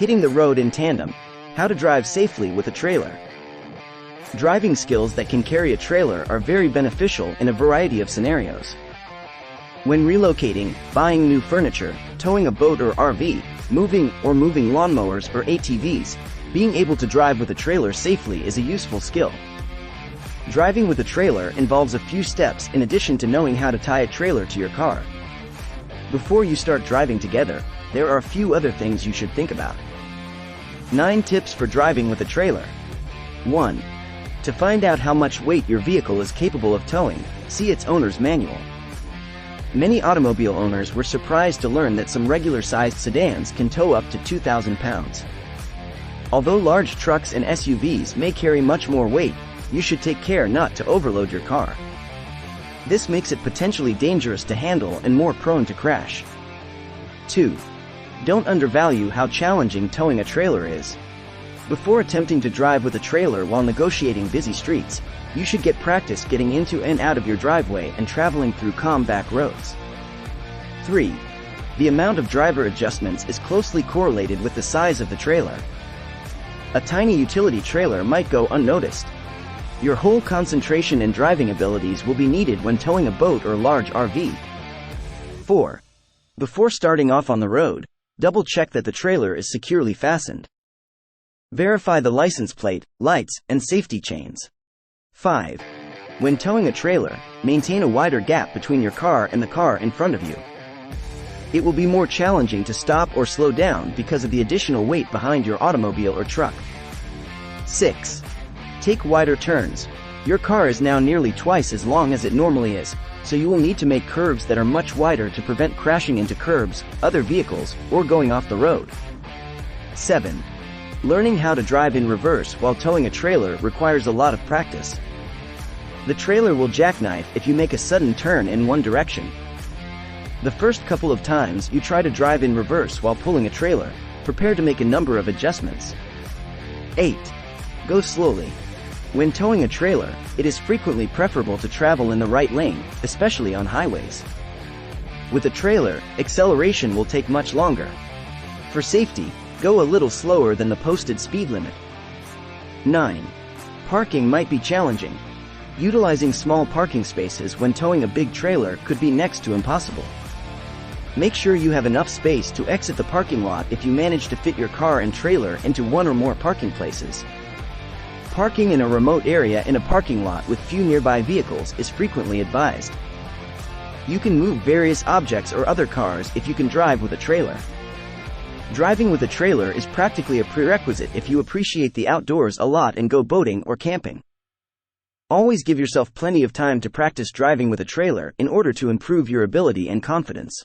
Hitting the road in tandem. How to drive safely with a trailer. Driving skills that can carry a trailer are very beneficial in a variety of scenarios. When relocating, buying new furniture, towing a boat or RV, moving lawnmowers or ATVs, being able to drive with a trailer safely is a useful skill. Driving with a trailer involves a few steps in addition to knowing how to tie a trailer to your car. Before you start driving together, there are a few other things you should think about. 9 tips for driving with a trailer. 1. To find out how much weight your vehicle is capable of towing, see its owner's manual. Many automobile owners were surprised to learn that some regular-sized sedans can tow up to 2,000 pounds. Although large trucks and SUVs may carry much more weight, you should take care not to overload your car. This makes it potentially dangerous to handle and more prone to crash. 2. Don't undervalue how challenging towing a trailer is. Before attempting to drive with a trailer while negotiating busy streets, you should get practice getting into and out of your driveway and traveling through calm back roads. 3. The amount of driver adjustments is closely correlated with the size of the trailer. A tiny utility trailer might go unnoticed. Your whole concentration and driving abilities will be needed when towing a boat or large RV. 4. Before starting off on the road, double-check that the trailer is securely fastened. Verify the license plate, lights, and safety chains. 5. When towing a trailer, maintain a wider gap between your car and the car in front of you. It will be more challenging to stop or slow down because of the additional weight behind your automobile or truck. 6. Take wider turns. Your car is now nearly twice as long as it normally is, so you will need to make curves that are much wider to prevent crashing into curbs, other vehicles, or going off the road. 7. Learning how to drive in reverse while towing a trailer requires a lot of practice. The trailer will jackknife if you make a sudden turn in one direction. The first couple of times you try to drive in reverse while pulling a trailer, prepare to make a number of adjustments. 8. Go slowly. When towing a trailer, it is frequently preferable to travel in the right lane, especially on highways. With a trailer, acceleration will take much longer. For safety, go a little slower than the posted speed limit. 9. Parking might be challenging. Utilizing small parking spaces when towing a big trailer could be next to impossible. Make sure you have enough space to exit the parking lot if you manage to fit your car and trailer into one or more parking places. Parking in a remote area in a parking lot with few nearby vehicles is frequently advised. You can move various objects or other cars if you can drive with a trailer. Driving with a trailer is practically a prerequisite if you appreciate the outdoors a lot and go boating or camping. Always give yourself plenty of time to practice driving with a trailer in order to improve your ability and confidence.